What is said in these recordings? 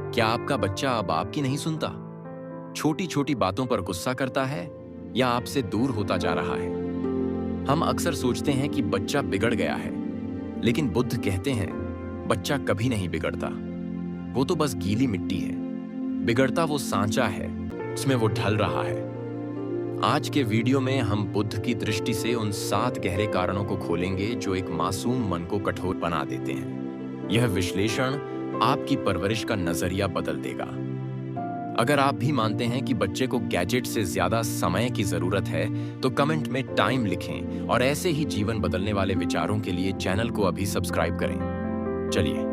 क्या आपका बच्चा अब आपकी नहीं सुनता? छोटी छोटी बातों पर गुस्सा करता है या आपसे दूर होता जा रहा है? हम अक्सर सोचते हैं कि बच्चा बिगड़ गया है, लेकिन बुद्ध कहते हैं बच्चा कभी नहीं बिगड़ता। वो तो बस गीली मिट्टी है। बिगड़ता वो सांचा है, उसमें वो ढल रहा है। आज के वीडियो में हम बुद्ध की दृष्टि से उन 7 गहरे कारणों को खोलेंगे जो एक मासूम मन को कठोर बना देते हैं। यह विश्लेषण आपकी परवरिश का नजरिया बदल देगा। अगर आप भी मानते हैं कि बच्चे को गैजेट से ज्यादा समय की जरूरत है, तो कमेंट में टाइम लिखें और ऐसे ही जीवन बदलने वाले विचारों के लिए चैनल को अभी सब्सक्राइब करें। चलिए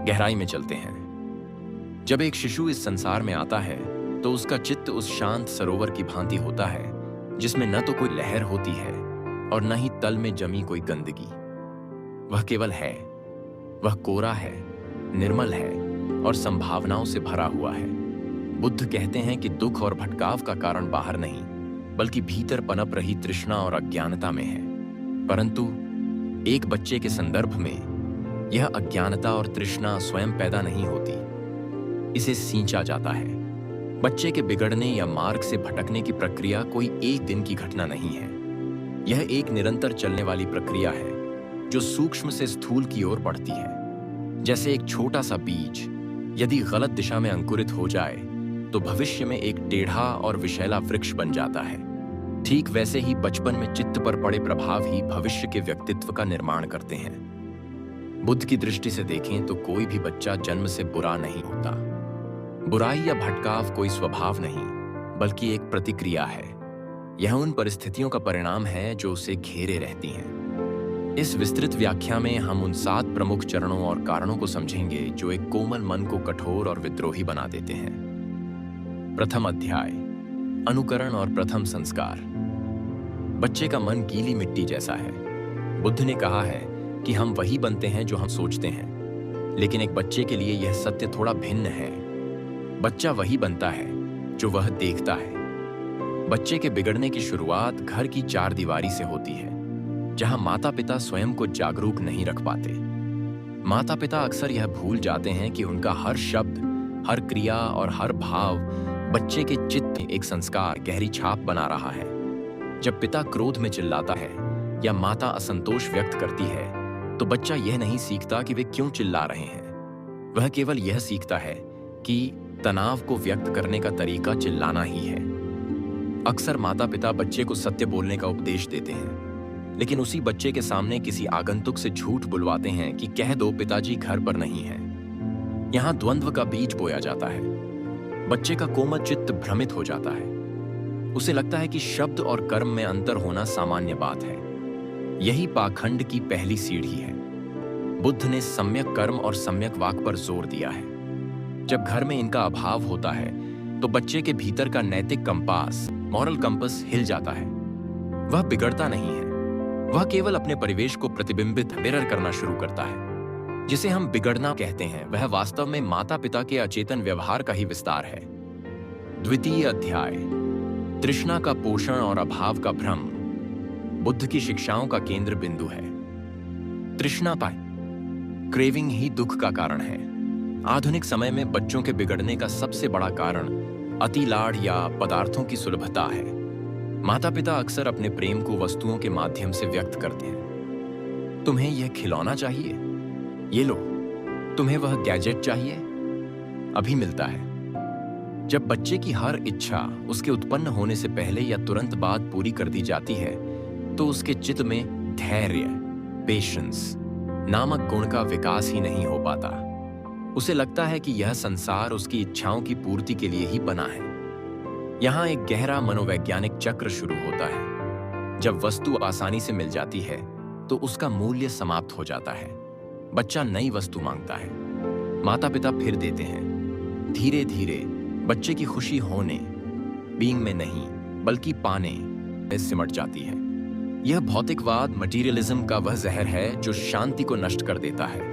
गहराई में चलते हैं। जब एक शिशु इस संसार में आता है तो उसका चित्त उस शांत सरोवर की भांति होता है जिसमें न तो कोई लहर होती है और न ही तल में जमी कोई गंदगी। वह केवल है। वह कोरा है, निर्मल है और संभावनाओं से भरा हुआ है। बुद्ध कहते हैं कि दुख और भटकाव का कारण बाहर नहीं, बल्कि भीतर पनप रही तृष्णा और अज्ञानता में है। परंतु एक बच्चे के संदर्भ में यह अज्ञानता और तृष्णा स्वयं पैदा नहीं होती, इसे सींचा जाता है। बच्चे के बिगड़ने या मार्ग से भटकने की प्रक्रिया कोई एक दिन की घटना नहीं है। यह एक निरंतर चलने वाली प्रक्रिया है जो सूक्ष्म से स्थूल की ओर बढ़ती है। जैसे एक छोटा सा बीज यदि गलत दिशा में अंकुरित हो जाए तो भविष्य में एक टेढ़ा और विशैला वृक्ष बन जाता है। ठीक वैसे ही बचपन में चित्त पर पड़े प्रभाव ही भविष्य के व्यक्तित्व का निर्माण करते हैं। बुद्ध की दृष्टि से देखें तो कोई भी बच्चा जन्म से बुरा नहीं होता। बुराई या भटकाव कोई स्वभाव नहीं, बल्कि एक प्रतिक्रिया है। यह उन परिस्थितियों का परिणाम है जो उसे घेरे रहती हैं। इस विस्तृत व्याख्या में हम उन 7 प्रमुख चरणों और कारणों को समझेंगे जो एक कोमल मन को कठोर और विद्रोही बना देते हैं। प्रथम अध्याय, अनुकरण और प्रथम संस्कार। बच्चे का मन गीली मिट्टी जैसा है। बुद्ध ने कहा है कि हम वही बनते हैं जो हम सोचते हैं, लेकिन एक बच्चे के लिए यह सत्य थोड़ा भिन्न है। बच्चा वही बनता है जो वह देखता है। बच्चे के बिगड़ने की शुरुआत घर की 4 दीवारी से होती है, जहां माता पिता स्वयं को जागरूक नहीं रख पाते। माता पिता अक्सर यह भूल जाते हैं कि उनका हर शब्द, हर क्रिया और हर भाव बच्चे के चित्त में एक संस्कार, गहरी छाप बना रहा है। जब पिता क्रोध में चिल्लाता है या माता असंतोष व्यक्त करती है तो बच्चा यह नहीं सीखता कि वे क्यों चिल्ला रहे हैं। वह केवल यह सीखता है कि तनाव को व्यक्त करने का तरीका चिल्लाना ही है। अक्सर माता पिता बच्चे को सत्य बोलने का उपदेश देते हैं, लेकिन उसी बच्चे के सामने किसी आगंतुक से झूठ बुलवाते हैं कि कह दो पिताजी घर पर नहीं है। यहां द्वंद्व का बीज बोया जाता है। बच्चे का कोमल चित्त भ्रमित हो जाता है। उसे लगता है कि शब्द और कर्म में अंतर होना सामान्य बात है। यही पाखंड की पहली सीढ़ी है। बुद्ध ने सम्यक कर्म और सम्यक वाक पर जोर दिया है। जब घर में इनका अभाव होता है तो बच्चे के भीतर का नैतिक कंपास, मॉरल कंपास हिल जाता है। वह बिगड़ता नहीं है, वह केवल अपने परिवेश को प्रतिबिंबित, मिरर करना शुरू करता है। जिसे हम बिगड़ना कहते हैं वह वास्तव में माता पिता के अचेतन व्यवहार का ही विस्तार है। द्वितीय अध्याय, तृष्णा का पोषण और अभाव का भ्रम। बुद्ध की शिक्षाओं का केंद्र बिंदु है। तृष्णा पाए, क्रेविंग ही दुख का कारण है। आधुनिक समय में बच्चों के बिगड़ने का सबसे बड़ा कारण अति लाड़ या पदार्थों की सुलभता है। माता पिता अक्सर अपने प्रेम को वस्तुओं के माध्यम से व्यक्त करते हैं। तुम्हें यह खिलौना चाहिए, ये लो। तुम्हें वह गैजेट चाहिए, अभी मिलता है। जब बच्चे की हर इच्छा उसके उत्पन्न होने से पहले या तुरंत बाद पूरी कर दी जाती है तो उसके चित्त में धैर्य, पेशेंस नामक गुण का विकास ही नहीं हो पाता। उसे लगता है कि यह संसार उसकी इच्छाओं की पूर्ति के लिए ही बना है। यहां एक गहरा मनोवैज्ञानिक चक्र शुरू होता है। जब वस्तु आसानी से मिल जाती है तो उसका मूल्य समाप्त हो जाता है। बच्चा नई वस्तु मांगता है, माता पिता फिर देते हैं। धीरे धीरे बच्चे की खुशी होने, बीइंग में नहीं बल्कि पाने में सिमट जाती है। यह भौतिकवाद, मटीरियलिज्म का वह जहर है जो शांति को नष्ट कर देता है।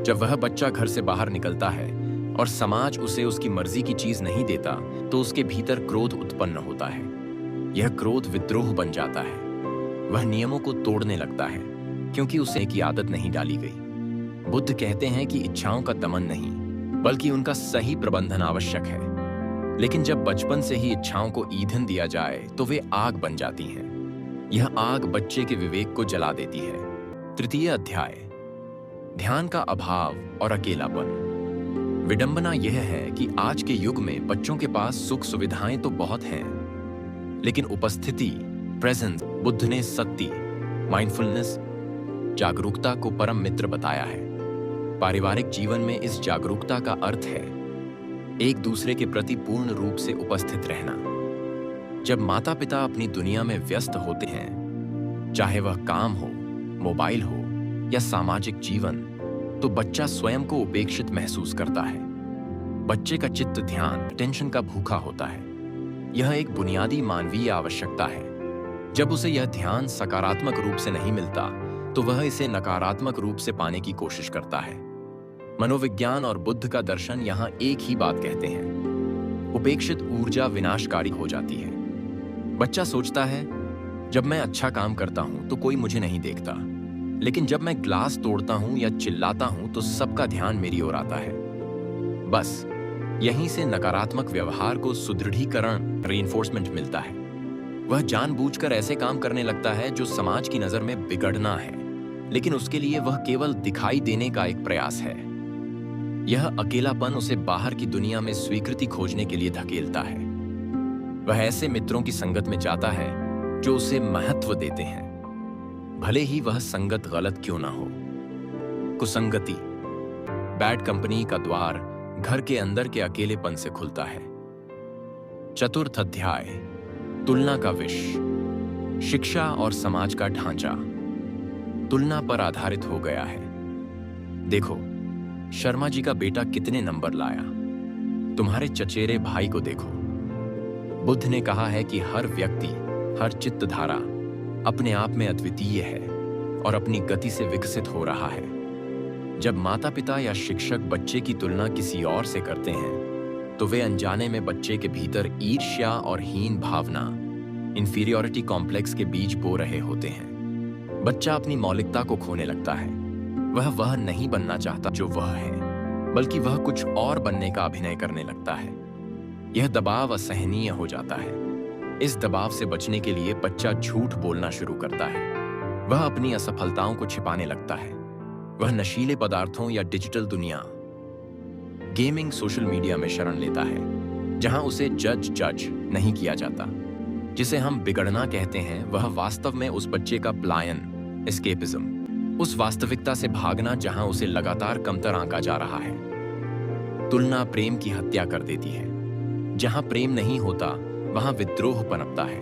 जब वह बच्चा घर से बाहर निकलता है और समाज उसे उसकी मर्जी की चीज नहीं देता तो उसके भीतर क्रोध उत्पन्न होता है। यह क्रोध विद्रोह बन जाता है। वह नियमों को तोड़ने लगता है क्योंकि उसे की आदत नहीं डाली गई। बुद्ध कहते हैं कि इच्छाओं का दमन नहीं बल्कि उनका सही प्रबंधन आवश्यक है। लेकिन जब बचपन से ही इच्छाओं को ईंधन दिया जाए तो वे आग बन जाती हैं। यह आग बच्चे के विवेक को जला देती है। तृतीय अध्याय, ध्यान का अभाव और अकेलापन। विडंबना यह है कि आज के युग में बच्चों के पास सुख सुविधाएं तो बहुत हैं, लेकिन उपस्थिति, प्रेजेंस, बुद्ध ने सत्ती, माइंडफुलनेस, जागरूकता को परम मित्र बताया है। पारिवारिक जीवन में इस जागरूकता का अर्थ है एक दूसरे के प्रति पूर्ण रूप से उपस्थित रहना। जब माता पिता अपनी दुनिया में व्यस्त होते हैं, चाहे वह काम हो, मोबाइल हो या सामाजिक जीवन, तो बच्चा स्वयं को उपेक्षित महसूस करता है। बच्चे का चित्त ध्यान, टेंशन का भूखा होता है। यह एक बुनियादी मानवीय आवश्यकता है। जब उसे यह ध्यान सकारात्मक रूप से नहीं मिलता, तो वह इसे नकारात्मक रूप से पाने की कोशिश करता है। मनोविज्ञान और बुद्ध का दर्शन यहाँ एक ही बात कहते हैं। उपेक्षित ऊर्जा विनाशकारी हो जाती है। बच्चा सोचता है, जब मैं अच्छा काम करता हूं तो कोई मुझे नहीं देखता, लेकिन जब मैं ग्लास तोड़ता हूं या चिल्लाता हूं तो सबका ध्यान मेरी ओर आता है। बस यहीं से नकारात्मक व्यवहार को सुदृढ़ीकरण, रीइंफोर्समेंट मिलता है। वह जानबूझकर ऐसे काम करने लगता है जो समाज की नजर में बिगड़ना है, लेकिन उसके लिए वह केवल दिखाई देने का एक प्रयास है। यह अकेलापन उसे बाहर की दुनिया में स्वीकृति खोजने के लिए धकेलता है। वह ऐसे मित्रों की संगत में जाता है जो उसे महत्व देते हैं, भले ही वह संगत गलत क्यों ना हो। कुसंगति, बैड कंपनी का द्वार घर के अंदर के अकेलेपन से खुलता है। चतुर्थ अध्याय, तुलना का विष। शिक्षा और समाज का ढांचा तुलना पर आधारित हो गया है। देखो, शर्मा जी का बेटा कितने नंबर लाया, तुम्हारे चचेरे भाई को देखो। बुद्ध ने कहा है कि हर व्यक्ति, हर चित्तधारा अपने आप में अद्वितीय है और अपनी गति से विकसित हो रहा है। जब माता पिता या शिक्षक बच्चे की तुलना किसी और से करते हैं, तो वे अनजाने में बच्चे के भीतर ईर्ष्या और हीन भावना, इंफीरियॉरिटी कॉम्प्लेक्स के बीज बो रहे होते हैं। बच्चा अपनी मौलिकता को खोने लगता है। वह नहीं बनना चाहता जो वह है, बल्कि वह कुछ और बनने का अभिनय करने लगता है। यह दबाव असहनीय हो जाता है। इस दबाव से बचने के लिए बच्चा झूठ बोलना शुरू करता है। वह अपनी असफलताओं को छिपाने लगता है। वह नशीले पदार्थों या डिजिटल दुनिया, गेमिंग, सोशल मीडिया में शरण लेता है, जहां उसे जज नहीं किया जाता। जिसे हम बिगड़ना कहते हैं, वह वास्तव में उस बच्चे का पलायन, एस्केपिज्म, उस वास्तविकता से भागना जहां उसे लगातार कमतर आंका जा रहा है। तुलना प्रेम की हत्या कर देती है। जहां प्रेम नहीं होता, वहां विद्रोह पनपता है।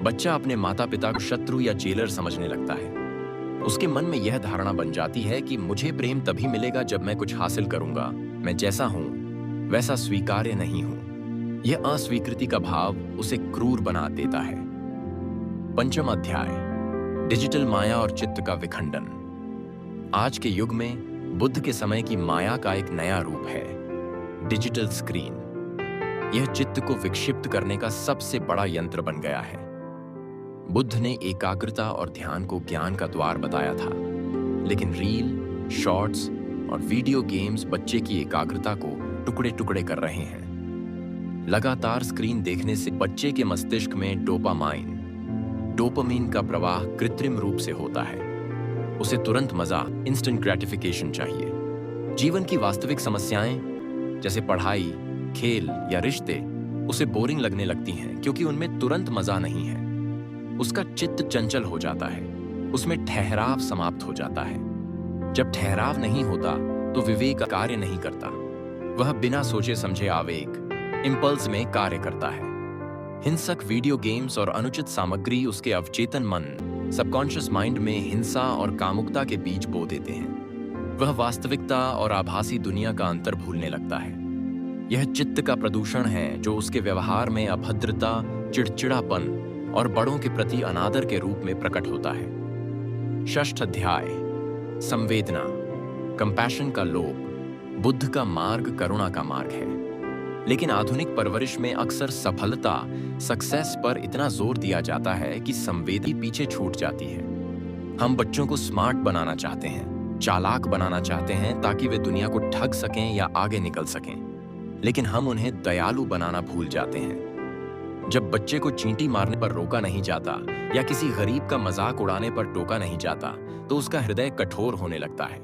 बच्चा अपने माता पिता को शत्रु या जेलर समझने लगता है। उसके मन में यह धारणा बन जाती है कि मुझे प्रेम तभी मिलेगा जब मैं कुछ हासिल करूंगा। मैं जैसा हूं वैसा स्वीकार्य नहीं हूं। यह अस्वीकृति का भाव उसे क्रूर बना देता है। पंचम अध्याय, डिजिटल माया और चित्त का विखंडन। आज के युग में बुद्ध के समय की माया का एक नया रूप है, डिजिटल स्क्रीन। यह चित्त को विक्षिप्त करने का सबसे बड़ा यंत्र बन गया है। बुद्ध ने एकाग्रता और ध्यान को ज्ञान का द्वार बताया था, लेकिन रील, शॉर्ट्स और वीडियो गेम्स बच्चे की एकाग्रता को टुकड़े टुकड़े कर रहे हैं। लगातार स्क्रीन देखने से बच्चे के मस्तिष्क में डोपामाइन का प्रवाह कृत्रिम रूप से होता है। उसे तुरंत मजा, इंस्टेंट ग्रेटिफिकेशन चाहिए। जीवन की वास्तविक समस्याएं जैसे पढ़ाई, खेल या रिश्ते उसे बोरिंग लगने लगती हैं, क्योंकि उनमें तुरंत मजा नहीं है। उसका चित्त चंचल हो जाता है, उसमें ठहराव समाप्त हो जाता है। जब ठहराव नहीं होता तो विवेक कार्य नहीं करता। वह बिना सोचे समझे आवेग, इंपल्स में कार्य करता है। हिंसक वीडियो गेम्स और अनुचित सामग्री उसके अवचेतन मन, सबकॉन्शियस माइंड में हिंसा और कामुकता के बीज बो देते हैं। वह वास्तविकता और आभासी दुनिया का अंतर भूलने लगता है। यह चित्त का प्रदूषण है जो उसके व्यवहार में अभद्रता, चिड़चिड़ापन और बड़ों के प्रति अनादर के रूप में प्रकट होता है। षष्ठ अध्याय, संवेदना, कंपैशन का लोभ। बुद्ध का मार्ग करुणा का मार्ग है, लेकिन आधुनिक परवरिश में अक्सर सफलता, सक्सेस पर इतना जोर दिया जाता है कि संवेदी पीछे छूट जाती है। हम बच्चों को स्मार्ट बनाना चाहते हैं, चालाक बनाना चाहते हैं ताकि वे दुनिया को ठग सकें या आगे निकल सकें, लेकिन हम उन्हें दयालु बनाना भूल जाते हैं। जब बच्चे को चींटी मारने पर रोका नहीं जाता या किसी गरीब का मजाक उड़ाने पर टोका नहीं जाता, तो उसका हृदय कठोर होने लगता है।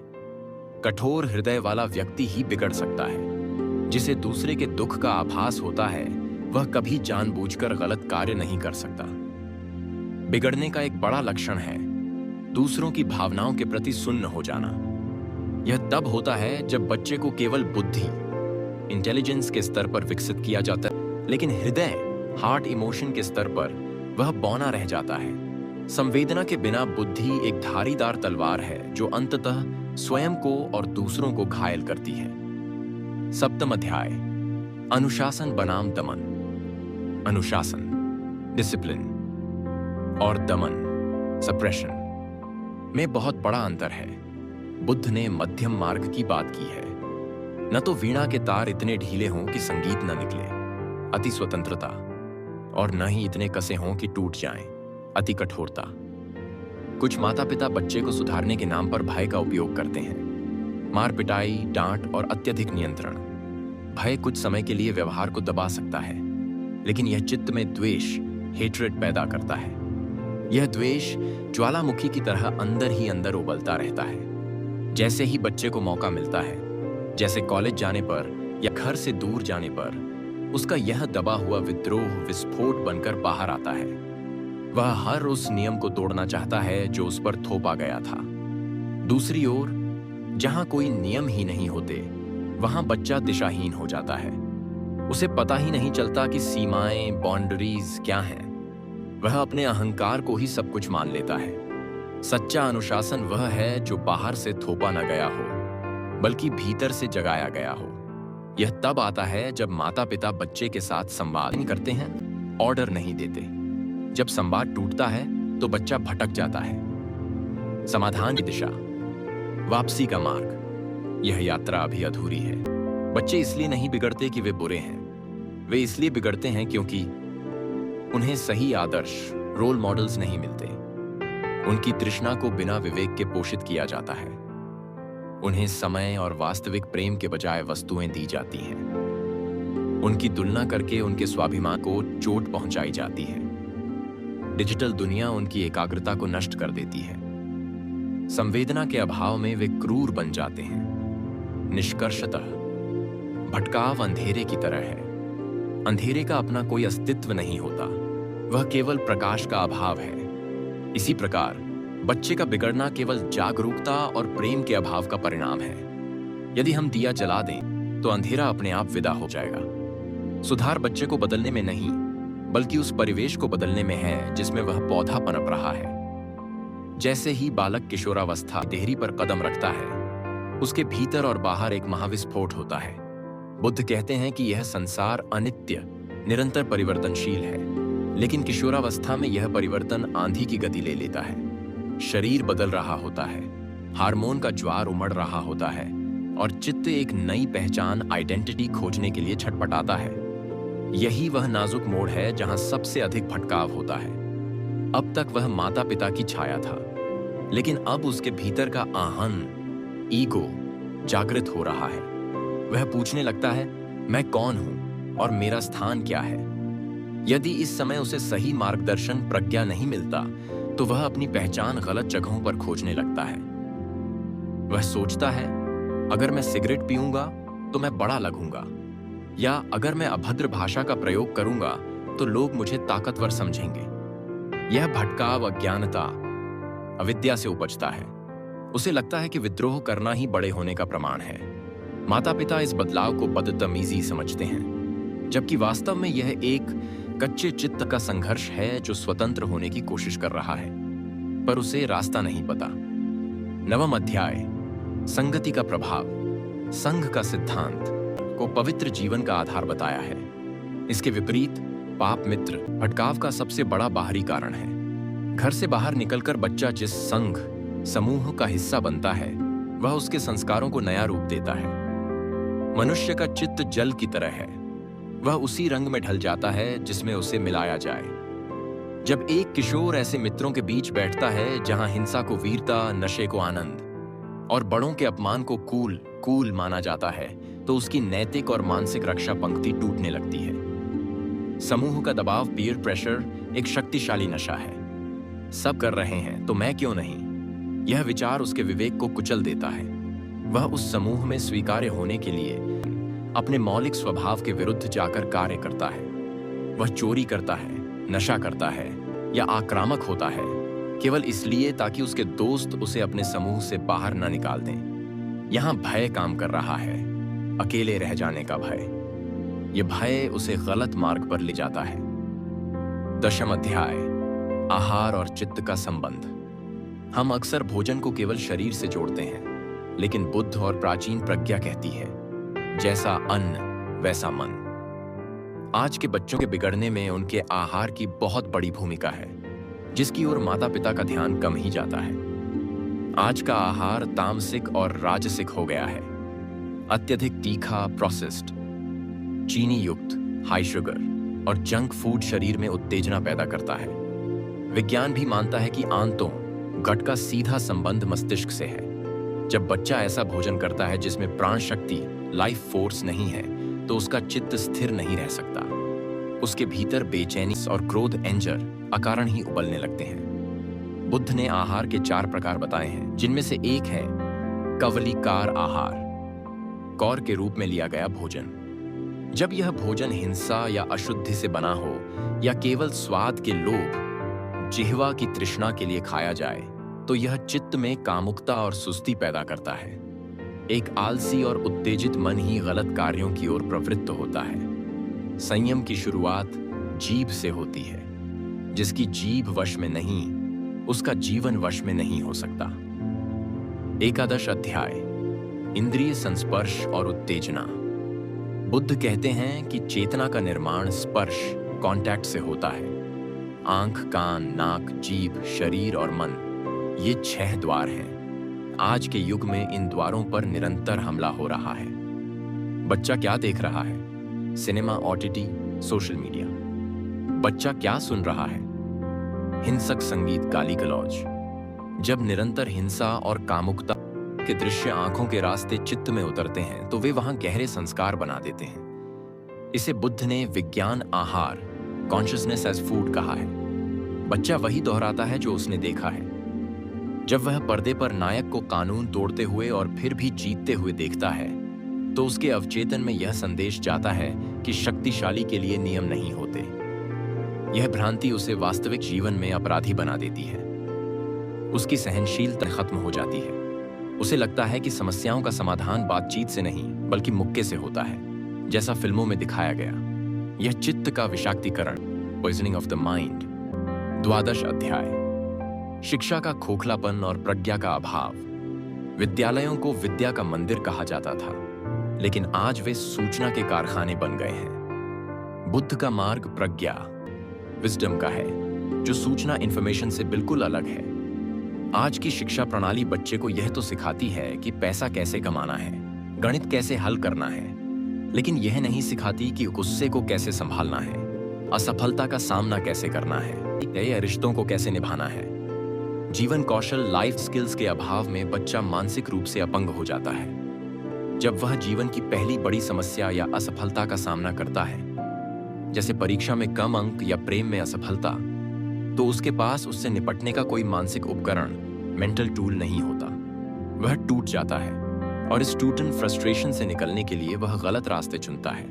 कठोर हृदय वाला व्यक्ति ही बिगड़ सकता है। जिसे दूसरे के दुख का आभास होता है, वह कभी जानबूझकर गलत कार्य नहीं कर सकता। बिगड़ने का एक बड़ा लक्षण है दूसरों की भावनाओं के प्रति सुन्न हो जाना। यह तब होता है जब बच्चे को केवल बुद्धि, इंटेलिजेंस के स्तर पर विकसित किया जाता है, लेकिन हृदय, हार्ट इमोशन के स्तर पर वह बौना रह जाता है। संवेदना के बिना बुद्धि एक धारीदार तलवार है जो अंततः स्वयं को और दूसरों को घायल करती है। सप्तम अध्याय, अनुशासन बनाम दमन। अनुशासन, डिसिप्लिन, और दमन, सप्रेशन में बहुत बड़ा अंतर है। बुद्ध ने मध्यम मार्ग की बात की है। न तो वीणा के तार इतने ढीले हों कि संगीत न निकले, अति स्वतंत्रता, और न ही इतने कसे हों कि टूट जाएं, अति कठोरता। कुछ माता पिता बच्चे को सुधारने के नाम पर भय का उपयोग करते हैं। मार पिटाई, डांट और अत्यधिक नियंत्रण। भय कुछ समय के लिए व्यवहार को दबा सकता है, लेकिन यह चित्त में द्वेष, हेट्रेड पैदा करता है। यह द्वेष ज्वालामुखी की तरह अंदर ही अंदर उबलता रहता है। जैसे ही बच्चे को मौका मिलता है, जैसे कॉलेज जाने पर या घर से दूर जाने पर, उसका यह दबा हुआ विद्रोह विस्फोट बनकर बाहर आता है। वह हर उस नियम को तोड़ना चाहता है जो उस पर थोपा गया था। दूसरी ओर, जहां कोई नियम ही नहीं होते, वहां बच्चा दिशाहीन हो जाता है। उसे पता ही नहीं चलता कि सीमाएं, बाउंड्रीज क्या हैं। वह अपने अहंकार को ही सब कुछ मान लेता है। सच्चा अनुशासन वह है जो बाहर से थोपा न गया हो, बल्कि भीतर से जगाया गया हो। यह तब आता है जब माता पिता बच्चे के साथ संवाद नहीं करते हैं, ऑर्डर नहीं देते। जब संवाद टूटता है तो बच्चा भटक जाता है। समाधान की दिशा, वापसी का मार्ग, यह यात्रा अभी अधूरी है। बच्चे इसलिए नहीं बिगड़ते कि वे बुरे हैं, वे इसलिए बिगड़ते हैं क्योंकि उन्हें सही आदर्श, रोल मॉडल्स नहीं मिलते। उनकी तृष्णा को बिना विवेक के पोषित किया जाता है। उन्हें समय और वास्तविक प्रेम के बजाय वस्तुएं दी जाती हैं। उनकी तुलना करके उनके स्वाभिमान को चोट पहुंचाई जाती है। डिजिटल दुनिया उनकी एकाग्रता को नष्ट कर देती है। संवेदना के अभाव में वे क्रूर बन जाते हैं। निष्कर्षतः भटकाव अंधेरे की तरह है। अंधेरे का अपना कोई अस्तित्व नहीं होता, वह केवल प्रकाश का अभाव है। इसी प्रकार बच्चे का बिगड़ना केवल जागरूकता और प्रेम के अभाव का परिणाम है। यदि हम दिया जला दें तो अंधेरा अपने आप विदा हो जाएगा। सुधार बच्चे को बदलने में नहीं, बल्कि उस परिवेश को बदलने में है जिसमें वह पौधा पनप रहा है। जैसे ही बालक किशोरावस्था देहरी पर कदम रखता है, उसके भीतर और बाहर एक महाविस्फोट होता है। बुद्ध कहते हैं कि यह संसार अनित्य, निरंतर परिवर्तनशील है, लेकिन किशोरावस्था में यह परिवर्तन आंधी की गति ले लेता है। शरीर बदल रहा होता है, हार्मोन का ज्वार उमड़ रहा होता है, और चित्त एक नई पहचान, आइडेंटिटी खोजने के लिए छटपटाता है। यही वह नाजुक मोड़ है जहां सबसे अधिक भटकाव होता है। अब तक वह माता पिता की छाया था, लेकिन अब उसके भीतर का आहन, ईगो जागृत हो रहा है। वह पूछने लगता है, मैं कौन हूं और मेरा स्थान क्या है? यदि इस समय उसे सही मार्गदर्शन, प्रज्ञा नहीं मिलता, तो वह अपनी पहचान गलत जगहों पर खोजने लगता है। वह सोचता है, अगर मैं सिगरेट पीऊंगा तो मैं बड़ा लगूंगा, या अगर मैं अभद्र भाषा का प्रयोग करूंगा तो लोग मुझे ताकतवर समझेंगे। यह भटकाव अज्ञानता, अविद्या से उपजता है। उसे लगता है कि विद्रोह करना ही बड़े होने का प्रमाण है। माता पिता इस बदलाव को बदतमीजी समझते हैं, जबकि वास्तव में यह एक कच्चे चित्त का संघर्ष है जो स्वतंत्र होने की कोशिश कर रहा है, पर उसे रास्ता नहीं पता। नवम अध्याय, संगति का प्रभाव। संघ का सिद्धांत को पवित्र जीवन का आधार बताया है। इसके विपरीत पाप मित्र भटकाव का सबसे बड़ा बाहरी कारण है। घर से बाहर निकलकर बच्चा जिस संघ, समूह का हिस्सा बनता है, वह उसके संस्कारों को नया रूप देता है। मनुष्य का चित्त जल की तरह है, वह उसी रंग में ढल जाता है जिसमें उसे मिलाया जाए। जब एक किशोर ऐसे मित्रों के बीच बैठता है जहां हिंसा को वीरता, नशे को आनंद और बड़ों के अपमान को कूल कूल माना जाता है, तो उसकी नैतिक और मानसिक रक्षा पंक्ति टूटने लगती है। समूह का दबाव, पीयर प्रेशर एक शक्तिशाली नशा है। सब कर रहे हैं तो मैं क्यों नहीं, यह विचार उसके विवेक को कुचल देता है। वह उस समूह में स्वीकार्य होने के लिए अपने मौलिक स्वभाव के विरुद्ध जाकर कार्य करता है। वह चोरी करता है, नशा करता है या आक्रामक होता है केवल इसलिए ताकि उसके दोस्त उसे अपने समूह से बाहर न निकाल दें। यहां भय काम कर रहा है, अकेले रह जाने का भय। यह भय उसे गलत मार्ग पर ले जाता है। 10वां अध्याय, आहार और चित्त का संबंध। हम अक्सर भोजन को केवल शरीर से जोड़ते हैं, लेकिन बुद्ध और प्राचीन प्रज्ञा कहती है, जैसा अन्न वैसा मन। आज के बच्चों के बिगड़ने में उनके आहार की बहुत बड़ी भूमिका है, जिसकी ओर माता पिता का ध्यान कम ही जाता है। आज का आहार तामसिक और राजसिक हो गया है। अत्यधिक तीखा, प्रोसेस्ड, चीनी युक्त, हाई शुगर और जंक फूड शरीर में उत्तेजना पैदा करता है। विज्ञान भी मानता है कि आंतों, गट का सीधा संबंध मस्तिष्क से है। जब बच्चा ऐसा भोजन करता है जिसमें प्राण शक्ति, लाइफ फोर्स नहीं है, तो उसका चित्त स्थिर नहीं रह सकता। उसके भीतर बेचैनी और क्रोध, एंजर अकारण ही उबलने लगते हैं। बुद्ध ने आहार के 4 प्रकार बताए हैं, जिनमें से एक है कवलिकार आहार, कौर के रूप में लिया गया भोजन। जब यह भोजन हिंसा या अशुद्धि से बना हो या केवल स्वाद के लोभ, जिह्वा की तृष्णा के लिए खाया जाए, तो यह चित्त में कामुकता और सुस्ती पैदा करता है। एक आलसी और उत्तेजित मन ही गलत कार्यों की ओर प्रवृत्त होता है। संयम की शुरुआत जीभ से होती है। जिसकी जीभ वश में नहीं, उसका जीवन वश में नहीं हो सकता। 11वां अध्याय, इंद्रिय संस्पर्श और उत्तेजना। बुद्ध कहते हैं कि चेतना का निर्माण स्पर्श, कांटेक्ट से होता है। आंख, कान, नाक, जीभ, शरीर और मन, ये 6 द्वार हैं। आज के युग में इन द्वारों पर निरंतर हमला हो रहा है। बच्चा क्या देख रहा है? Cinema, OTT, social media. बच्चा क्या सुन रहा है? हिंसक संगीत, गाली गलौज। जब निरंतर हिंसा और कामुकता के दृश्य आंखों के रास्ते चित्त में उतरते हैं, तो वे वहां गहरे संस्कार बना देते हैं। इसे बुद्ध ने विज्ञान आहार, कॉन्शियसनेस एज फूड कहा है। बच्चा वही दोहराता है जो उसने देखा है। जब वह पर्दे पर नायक को कानून तोड़ते हुए और फिर भी जीतते हुए देखता है, तो उसके अवचेतन में यह संदेश जाता है कि शक्तिशाली के लिए नियम नहीं होते। यह भ्रांति उसे वास्तविक जीवन में अपराधी बना देती है। उसकी सहनशीलता खत्म हो जाती है। उसे लगता है कि समस्याओं का समाधान बातचीत से नहीं, बल्कि मुक्के से होता है, जैसा फिल्मों में दिखाया गया। यह चित्त का विषाक्तीकरण, पॉइजनिंग ऑफ द माइंड। 12वां अध्याय, शिक्षा का खोखलापन और प्रज्ञा का अभाव। विद्यालयों को विद्या का मंदिर कहा जाता था, लेकिन आज वे सूचना के कारखाने बन गए हैं। बुद्ध का मार्ग प्रज्ञा, विजडम का है, जो सूचना, इंफॉर्मेशन से बिल्कुल अलग है। आज की शिक्षा प्रणाली बच्चे को यह तो सिखाती है कि पैसा कैसे कमाना है, गणित कैसे हल करना है, लेकिन यह नहीं सिखाती कि गुस्से को कैसे संभालना है, असफलता का सामना कैसे करना है, नए रिश्तों को कैसे निभाना है। जीवन कौशल, लाइफ स्किल्स के अभाव में बच्चा मानसिक रूप से अपंग हो जाता है। जब वह जीवन की पहली बड़ी समस्या या असफलता का सामना करता है, जैसे परीक्षा में कम अंक या प्रेम में असफलता, तो उसके पास उससे निपटने का कोई मानसिक उपकरण, मेंटल टूल नहीं होता। वह टूट जाता है और इस टूटन फ्रस्ट्रेशन से निकलने के लिए वह गलत रास्ते चुनता है,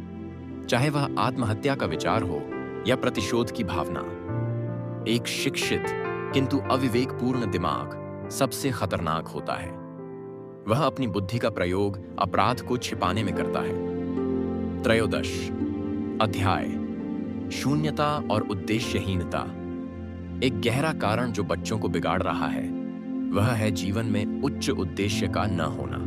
चाहे वह आत्महत्या का विचार हो या प्रतिशोध की भावना। एक शिक्षित किंतु अविवेकपूर्ण दिमाग सबसे खतरनाक होता है। वह अपनी बुद्धि का प्रयोग अपराध को छिपाने में करता है। 13वां अध्याय, शून्यता और उद्देश्यहीनता। एक गहरा कारण जो बच्चों को बिगाड़ रहा है, वह है जीवन में उच्च उद्देश्य का न होना।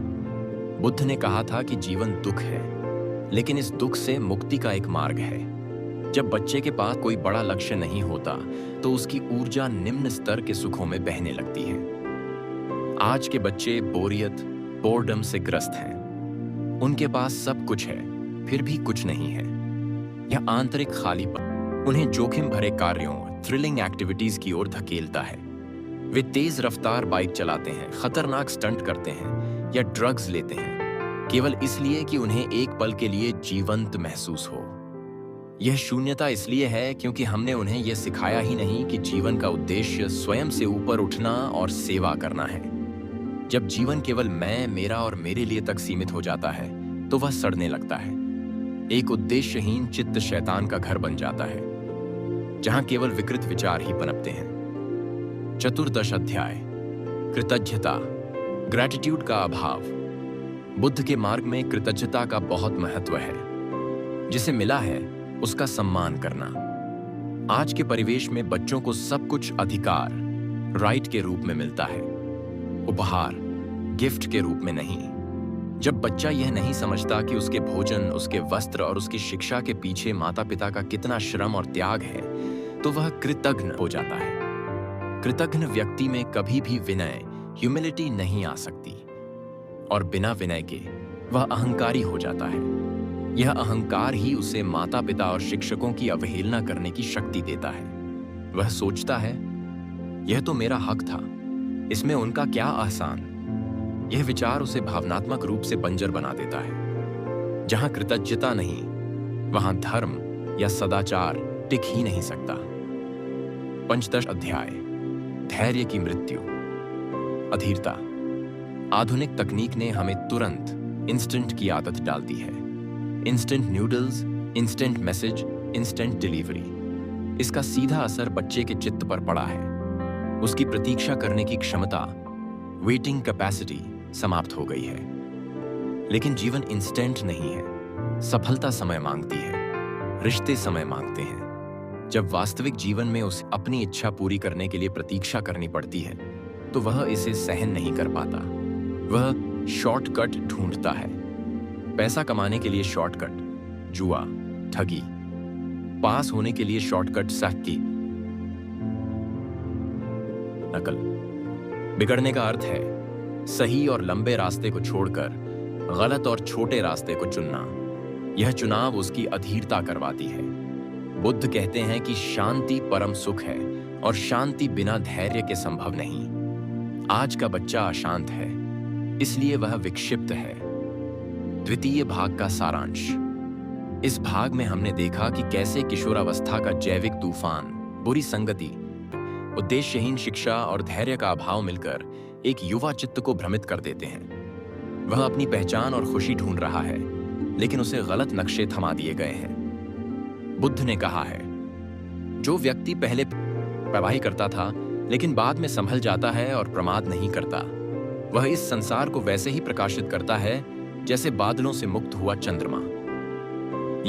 बुद्ध ने कहा था कि जीवन दुख है, लेकिन इस दुख से मुक्ति का एक मार्ग है। जब बच्चे के पास कोई बड़ा लक्ष्य नहीं होता, तो उसकी ऊर्जा निम्न स्तर के सुखों में बहने लगती है। आज के बच्चे बोरियत, बोर्डम से ग्रस्त हैं। उनके पास सब कुछ है, फिर भी कुछ नहीं है। यह आंतरिक खालीपन उन्हें जोखिम भरे कार्यों, थ्रिलिंग एक्टिविटीज की ओर धकेलता है। वे तेज रफ्तार बाइक चलाते हैं, खतरनाक स्टंट करते हैं या ड्रग्स लेते हैं, केवल इसलिए कि उन्हें एक पल के लिए जीवंत महसूस हो। यह शून्यता इसलिए है क्योंकि हमने उन्हें यह सिखाया ही नहीं कि जीवन का उद्देश्य स्वयं से ऊपर उठना और सेवा करना है। जब जीवन केवल मैं, मेरा और मेरे लिए तक सीमित हो जाता है तो वह सड़ने लगता है। एक उद्देश्यहीन चित्त शैतान का घर बन जाता है, जहां केवल विकृत विचार ही पनपते हैं। चतुर्दश अध्याय, कृतज्ञता, ग्रैटिट्यूड का अभाव। बुद्ध के मार्ग में कृतज्ञता का बहुत महत्व है। जिसे मिला है उसका सम्मान करना। आज के परिवेश में बच्चों को सब कुछ अधिकार, राइट के रूप में मिलता है, उपहार, गिफ्ट के रूप में नहीं। जब बच्चा यह नहीं समझता कि उसके भोजन, उसके वस्त्र और उसकी शिक्षा के पीछे माता पिता का कितना श्रम और त्याग है, तो वह कृतज्ञ हो जाता है। कृतज्ञ व्यक्ति में कभी भी विनय, ह्यूमिलिटी नहीं आ सकती, और बिना विनय के वह अहंकारी हो जाता है। यह अहंकार ही उसे माता पिता और शिक्षकों की अवहेलना करने की शक्ति देता है। वह सोचता है, यह तो मेरा हक था, इसमें उनका क्या एहसान। यह विचार उसे भावनात्मक रूप से बंजर बना देता है। जहां कृतज्ञता नहीं, वहां धर्म या सदाचार टिक ही नहीं सकता। पंचदश अध्याय, धैर्य की मृत्यु, अधीरता। आधुनिक तकनीक ने हमें तुरंत इंस्टेंट की आदत डाल दी है। Instant noodles, instant message, instant delivery. इसका सीधा असर बच्चे के चित्त पर पड़ा है। उसकी प्रतीक्षा करने की क्षमता, वेटिंग कैपेसिटी समाप्त हो गई है। लेकिन जीवन इंस्टेंट नहीं है। सफलता समय मांगती है, रिश्ते समय मांगते हैं। जब वास्तविक जीवन में उसे अपनी इच्छा पूरी करने के लिए प्रतीक्षा करनी पड़ती है, तो वह इसे सहन नहीं कर पाता। वह शॉर्टकट ढूंढता है। पैसा कमाने के लिए शॉर्टकट, जुआ, ठगी। पास होने के लिए शॉर्टकट, सख्ती, नकल। बिगड़ने का अर्थ है सही और लंबे रास्ते को छोड़कर गलत और छोटे रास्ते को चुनना। यह चुनाव उसकी अधीरता करवाती है। बुद्ध कहते हैं कि शांति परम सुख है और शांति बिना धैर्य के संभव नहीं। आज का बच्चा अशांत है, इसलिए वह विक्षिप्त है। द्वितीय भाग का सारांश। इस भाग में हमने देखा कि कैसे किशोरावस्था का जैविक तूफान, बुरी संगति, उद्देश्यहीन शिक्षा और धैर्य का अभाव मिलकर एक युवा चित्त को भ्रमित कर देते हैं। वह अपनी पहचान और खुशी ढूंढ रहा है, लेकिन उसे गलत नक्शे थमा दिए गए हैं। बुद्ध ने कहा है, जो व्यक्ति पहले प्रवाही करता था लेकिन बाद में संभल जाता है और प्रमाद नहीं करता, वह इस संसार को वैसे ही प्रकाशित करता है जैसे बादलों से मुक्त हुआ चंद्रमा।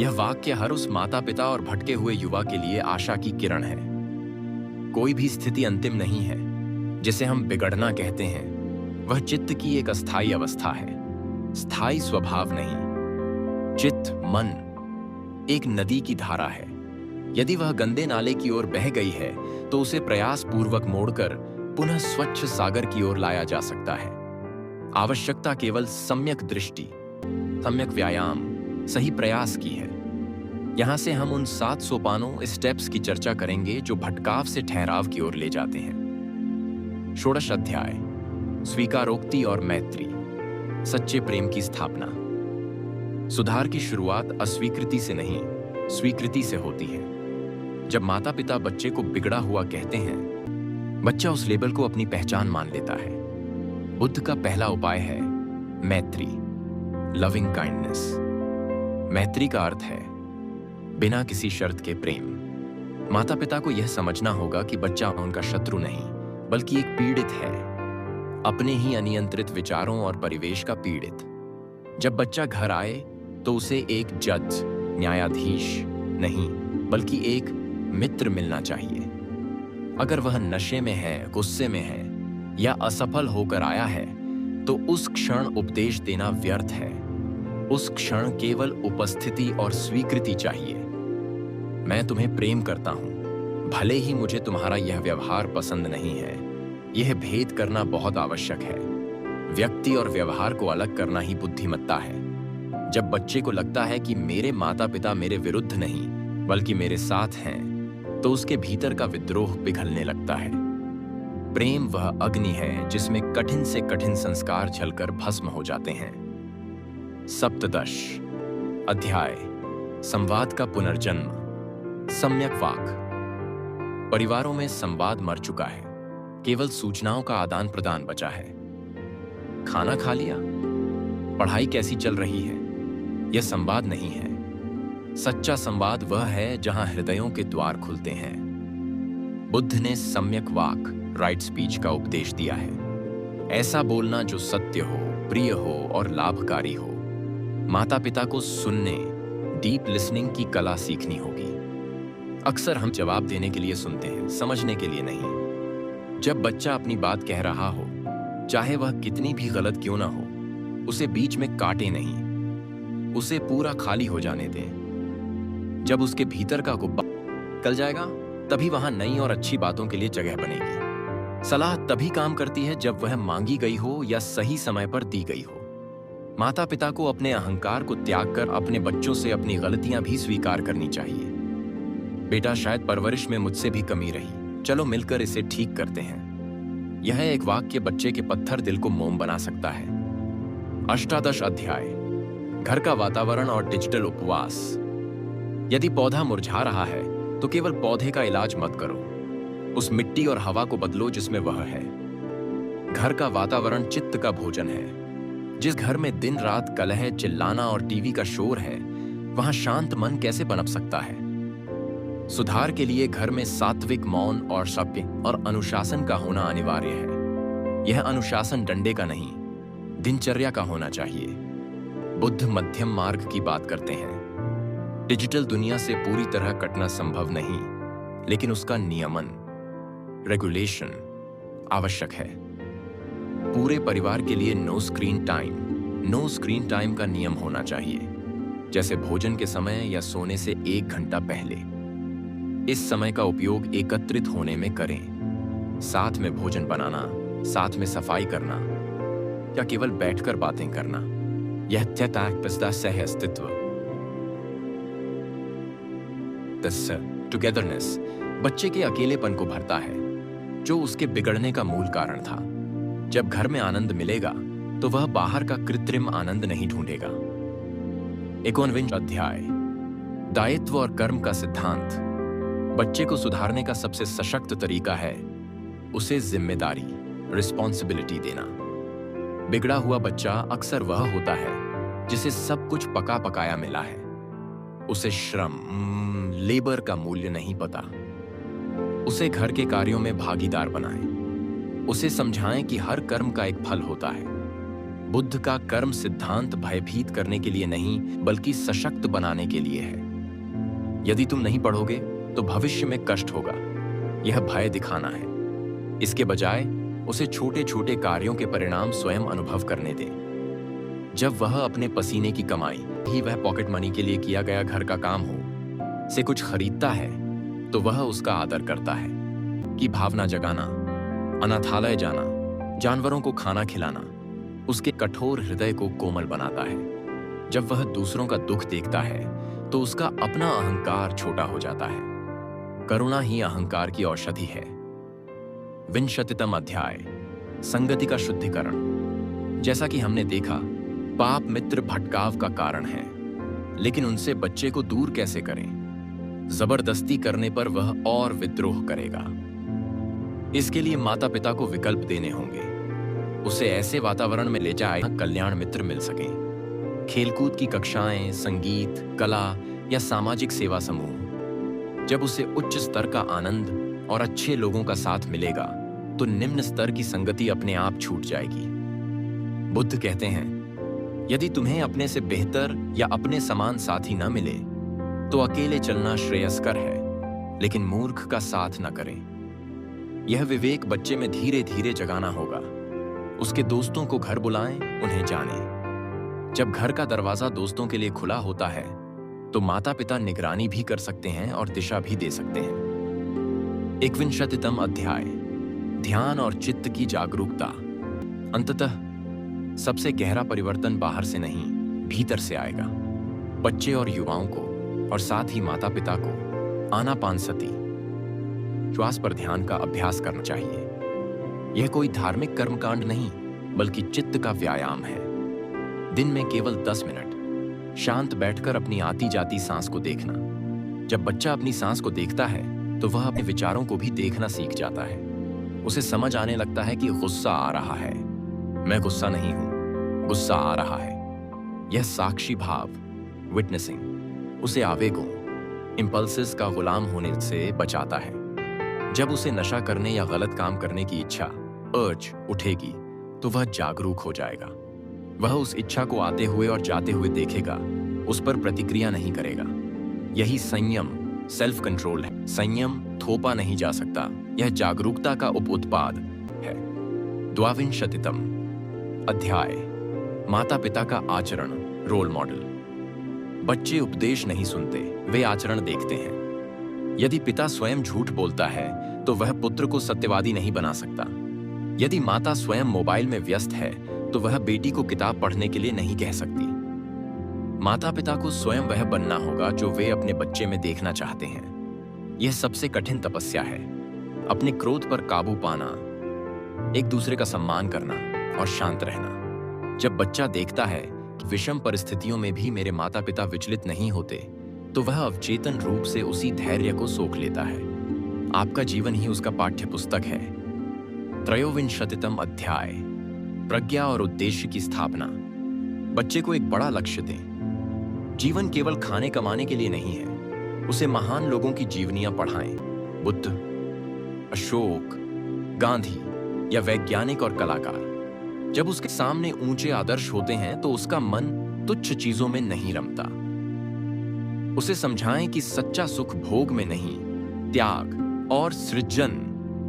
यह वाक्य हर उस माता पिता और भटके हुए युवा के लिए आशा की किरण है। कोई भी स्थिति अंतिम नहीं है। जिसे हम बिगड़ना कहते हैं, वह चित्त की एक अस्थायी अवस्था है, स्थायी स्वभाव नहीं। चित्त, मन एक नदी की धारा है। यदि वह गंदे नाले की ओर बह गई है तो उसे प्रयास पूर्वक मोड़कर पुनः स्वच्छ सागर की ओर लाया जा सकता है। आवश्यकता केवल सम्यक दृष्टि, सम्यक व्यायाम, सही प्रयास की है। यहां से हम उन 7 सोपानों, स्टेप्स की चर्चा करेंगे जो भटकाव से ठहराव की ओर ले जाते हैं। षोडश अध्याय, स्वीकारोक्ति और मैत्री, सच्चे प्रेम की स्थापना। सुधार की शुरुआत अस्वीकृति से नहीं, स्वीकृति से होती है। जब माता पिता बच्चे को बिगड़ा हुआ कहते हैं, बच्चा उस लेबल को अपनी पहचान मान लेता है। बुद्ध का पहला उपाय है मैत्री, लविंग काइंडनेस। मैत्री का अर्थ है बिना किसी शर्त के प्रेम। माता पिता को यह समझना होगा कि बच्चा उनका शत्रु नहीं, बल्कि एक पीड़ित है, अपने ही अनियंत्रित विचारों और परिवेश का पीड़ित। जब बच्चा घर आए तो उसे एक जज, न्यायाधीश नहीं, बल्कि एक मित्र मिलना चाहिए। अगर वह नशे में है, गुस्से में है या असफल होकर आया है, तो उस क्षण उपदेश देना व्यर्थ है। उस क्षण केवल उपस्थिति और स्वीकृति चाहिए। मैं तुम्हें प्रेम करता हूं, भले ही मुझे तुम्हारा यह व्यवहार पसंद नहीं है। यह भेद करना बहुत आवश्यक है। व्यक्ति और व्यवहार को अलग करना ही बुद्धिमत्ता है। जब बच्चे को लगता है कि मेरे माता पिता मेरे विरुद्ध नहीं बल्कि मेरे साथ हैं, तो उसके भीतर का विद्रोह पिघलने लगता है। प्रेम वह अग्नि है जिसमें कठिन से कठिन संस्कार जलकर भस्म हो जाते हैं। सप्तदश अध्याय, संवाद का पुनर्जन्म। सम्यक वाक। परिवारों में संवाद मर चुका है, केवल सूचनाओं का आदान प्रदान बचा है। खाना खा लिया? पढ़ाई कैसी चल रही है? यह संवाद नहीं है। सच्चा संवाद वह है जहां हृदयों के द्वार खुलते हैं। बुद्ध ने सम्यक वाक, राइट स्पीच का उपदेश दिया है। ऐसा बोलना जो सत्य हो, प्रिय हो और लाभकारी हो। माता पिता को सुनने, डीप लिसनिंग की कला सीखनी होगी। अक्सर हम जवाब देने के लिए सुनते हैं, समझने के लिए नहीं। जब बच्चा अपनी बात कह रहा हो, चाहे वह कितनी भी गलत क्यों ना हो, उसे बीच में काटे नहीं, उसे पूरा खाली हो जाने दें। जब उसके भीतर का गुब्बारा निकल जाएगा, तभी वहां नई और अच्छी बातों के लिए जगह बनेगी। सलाह तभी काम करती है जब वह मांगी गई हो या सही समय पर दी गई हो। माता पिता को अपने अहंकार को त्याग कर अपने बच्चों से अपनी गलतियां भी स्वीकार करनी चाहिए। बेटा, शायद परवरिश में मुझसे भी कमी रही, चलो मिलकर इसे ठीक करते हैं। यह एक वाक्य बच्चे के पत्थर दिल को मोम बना सकता है। अष्टादश अध्याय, घर का वातावरण और डिजिटल उपवास। यदि पौधा मुरझा रहा है तो केवल पौधे का इलाज मत करो, उस मिट्टी और हवा को बदलो जिसमें वह है। घर का वातावरण चित्त का भोजन है। जिस घर में दिन रात कलह, चिल्लाना और टीवी का शोर है, वहां शांत मन कैसे पनप सकता है? सुधार के लिए घर में सात्विक, मौन और सत्य और अनुशासन का होना अनिवार्य है। यह अनुशासन डंडे का नहीं, दिनचर्या का होना चाहिए। बुद्ध मध्यम मार्ग की बात करते हैं। डिजिटल दुनिया से पूरी तरह कटना संभव नहीं, लेकिन उसका नियमन, रेगुलेशन आवश्यक है। पूरे परिवार के लिए नो स्क्रीन टाइम का नियम होना चाहिए, जैसे भोजन के समय या सोने से 1 घंटा पहले। इस समय का उपयोग एकत्रित होने में करें, साथ में भोजन बनाना, साथ में सफाई करना या केवल बैठकर बातें करना। यह त्याग सह अस्तित्व, टुगेदरनेस बच्चे के अकेलेपन को भरता है, जो उसके बिगड़ने का मूल कारण था। जब घर में आनंद मिलेगा तो वह बाहर का कृत्रिम आनंद नहीं ढूंढेगा। 49 अध्याय, दायित्व और कर्म का सिद्धांत। बच्चे को सुधारने का सबसे सशक्त तरीका है उसे जिम्मेदारी, रिस्पॉन्सिबिलिटी देना। बिगड़ा हुआ बच्चा अक्सर वह होता है जिसे सब कुछ पका पकाया मिला है। उसे श्रम, लेबर का मूल्य नहीं पता। उसे घर के कार्यों में भागीदार बनाएं। उसे समझाएं कि हर कर्म का एक फल होता है। बुद्ध का कर्म सिद्धांत भयभीत करने के लिए नहीं, बल्कि सशक्त बनाने के लिए है। यदि तुम नहीं पढ़ोगे तो भविष्य में कष्ट होगा, यह भय दिखाना है। इसके बजाय उसे छोटे छोटे कार्यों के परिणाम स्वयं अनुभव करने दें। जब वह अपने पसीने की कमाई ही वह पॉकेट मनी के लिए किया गया घर का काम हो से कुछ खरीदता है, तो वह उसका आदर करता है कि भावना जगाना, अनाथालय जाना, जानवरों को खाना खिलाना उसके कठोर हृदय को कोमल बनाता है। जब वह दूसरों का दुख देखता है तो उसका अपना अहंकार छोटा हो जाता है। करुणा ही अहंकार की औषधि है। 20वां अध्याय, संगति का शुद्धिकरण। जैसा कि हमने देखा, पाप मित्र भटकाव का कारण है, लेकिन उनसे बच्चे को दूर कैसे करें? जबरदस्ती करने पर वह और विद्रोह करेगा। इसके लिए माता पिता को विकल्प देने होंगे। उसे ऐसे वातावरण में ले जाए जहां कल्याण मित्र मिल सकें। खेलकूद की कक्षाएं, संगीत, कला या सामाजिक सेवा समूह। जब उसे उच्च स्तर का आनंद और अच्छे लोगों का साथ मिलेगा तो निम्न स्तर की संगति अपने आप छूट जाएगी। बुद्ध कहते हैं, यदि तुम्हें अपने से बेहतर या अपने समान साथी न मिले तो अकेले चलना श्रेयस्कर है, लेकिन मूर्ख का साथ न करें। यह विवेक बच्चे में धीरे धीरे जगाना होगा। उसके दोस्तों को घर बुलाएं, उन्हें जानें। जब घर का दरवाजा दोस्तों के लिए खुला होता है तो माता पिता निगरानी भी कर सकते हैं और दिशा भी दे सकते हैं। 21वां अध्याय, ध्यान और चित्त की जागरूकता। अंततः सबसे गहरा परिवर्तन बाहर से नहीं, भीतर से आएगा। बच्चे और युवाओं को और साथ ही माता पिता को आनापानसति, श्वास पर ध्यान का अभ्यास करना चाहिए। यह कोई धार्मिक कर्मकांड नहीं, बल्कि चित्त का व्यायाम है। दिन में केवल 10 मिनट शांत बैठकर अपनी आती जाती सांस को देखना। जब बच्चा अपनी सांस को देखता है तो वह अपने विचारों को भी देखना सीख जाता है। उसे समझ आने लगता है कि गुस्सा आ रहा है, मैं गुस्सा नहीं हूं, गुस्सा आ रहा है। यह साक्षी भाव, विटनेसिंग, उसे आवेगों, इंपल्सेस का गुलाम होने से बचाता है। जब उसे नशा करने या गलत काम करने की इच्छा, अर्ज उठेगी तो वह जागरूक हो जाएगा। वह उस इच्छा को आते हुए और जाते हुए देखेगा, उस पर प्रतिक्रिया नहीं करेगा। यही संयम, सेल्फ कंट्रोल है। संयम थोपा नहीं जा सकता, यह जागरूकता का उप उत्पाद है। द्वाविंशतितम अध्याय, माता पिता का आचरण, रोल मॉडल। बच्चे उपदेश नहीं सुनते, वे आचरण देखते हैं। यदि पिता स्वयं झूठ बोलता है तो वह पुत्र को सत्यवादी नहीं बना सकता। यदि माता स्वयं मोबाइल में व्यस्त है तो वह बेटी को किताब पढ़ने के लिए नहीं कह सकती। माता पिता को स्वयं वह बनना होगा जो वे अपने बच्चे में देखना चाहते हैं। यह सबसे कठिन तपस्या है। अपने क्रोध पर काबू पाना, एक दूसरे का सम्मान करना और शांत रहना। जब बच्चा देखता है कि विषम परिस्थितियों में भी मेरे माता पिता विचलित नहीं होते, तो वह अवचेतन रूप से उसी धैर्य को सोख लेता है। आपका जीवन ही उसका पाठ्य पुस्तक है। त्रयोविंशतितम अध्याय, प्रज्ञा और उद्देश्य की स्थापना। बच्चे को एक बड़ा लक्ष्य दें। जीवन केवल खाने कमाने के लिए नहीं है। उसे महान लोगों की जीवनियां पढ़ाएं। बुद्ध, अशोक, गांधी या वैज्ञानिक और कलाकार। जब उसके सामने ऊंचे आदर्श होते हैं तो उसका मन तुच्छ चीजों में नहीं रमता। उसे समझाएं कि सच्चा सुख भोग में नहीं, त्याग और सृजन,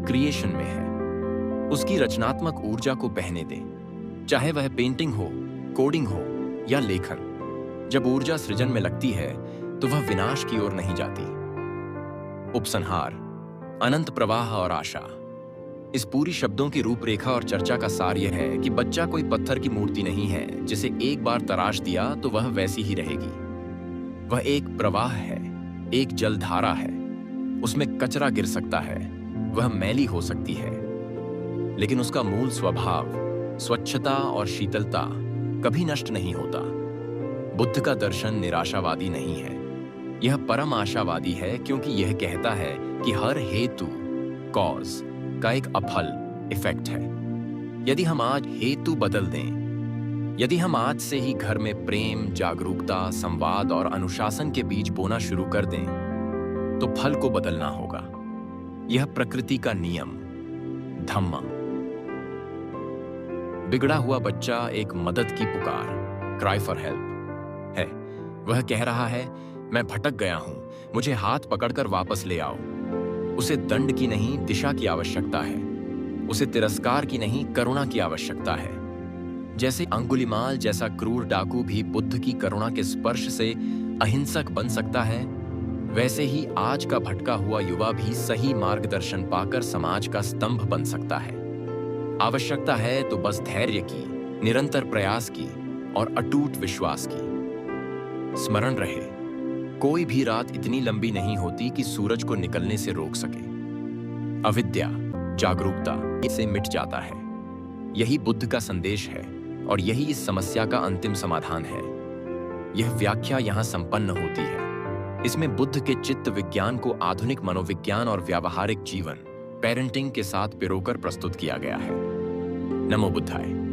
क्रिएशन में है। उसकी रचनात्मक ऊर्जा को बहने दें, चाहे वह पेंटिंग हो, कोडिंग हो या लेखन। जब ऊर्जा सृजन में लगती है तो वह विनाश की ओर नहीं जाती। उपसंहार, अनंत प्रवाह और आशा। इस पूरी शब्दों की रूपरेखा और चर्चा का सार यह है कि बच्चा कोई पत्थर की मूर्ति नहीं है जिसे एक बार तराश दिया तो वह वैसी ही रहेगी। वह एक प्रवाह है, एक जलधारा है। उसमें कचरा गिर सकता है, वह मैली हो सकती है, लेकिन उसका मूल स्वभाव, स्वच्छता और शीतलता कभी नष्ट नहीं होता। बुद्ध का दर्शन निराशावादी नहीं है, यह परम आशावादी है, क्योंकि यह कहता है कि हर हेतु, कॉज, का एक अफल, इफेक्ट है। यदि हम आज हेतु बदल दें, यदि हम आज से ही घर में प्रेम, जागरूकता, संवाद और अनुशासन के बीज बोना शुरू कर दें, तो फल को बदलना होगा। यह प्रकृति का नियम, धम्म। बिगड़ा हुआ बच्चा एक मदद की पुकार, क्राई फॉर हेल्प है। वह कह रहा है, मैं भटक गया हूं, मुझे हाथ पकड़कर वापस ले आओ। उसे दंड की नहीं, दिशा की आवश्यकता है। उसे तिरस्कार की नहीं, करुणा की आवश्यकता है। जैसे अंगुलिमाल जैसा क्रूर डाकू भी बुद्ध की करुणा के स्पर्श से अहिंसक बन सकता है, वैसे ही आज का भटका हुआ युवा भी सही मार्गदर्शन पाकर समाज का स्तंभ बन सकता है। आवश्यकता है तो बस धैर्य की, निरंतर प्रयास की और अटूट विश्वास की। स्मरण रहे, कोई भी रात इतनी लंबी नहीं होती कि सूरज को निकलने से रोक सके। अविद्या, जागरूकता इससे मिट जाता है। यही बुद्ध का संदेश है और यही इस समस्या का अंतिम समाधान है। यह व्याख्या यहां संपन्न होती है। इसमें बुद्ध के चित्त विज्ञान को आधुनिक मनोविज्ञान और व्यावहारिक जीवन, पेरेंटिंग के साथ पिरोकर प्रस्तुत किया गया है। नमो बुद्धाय।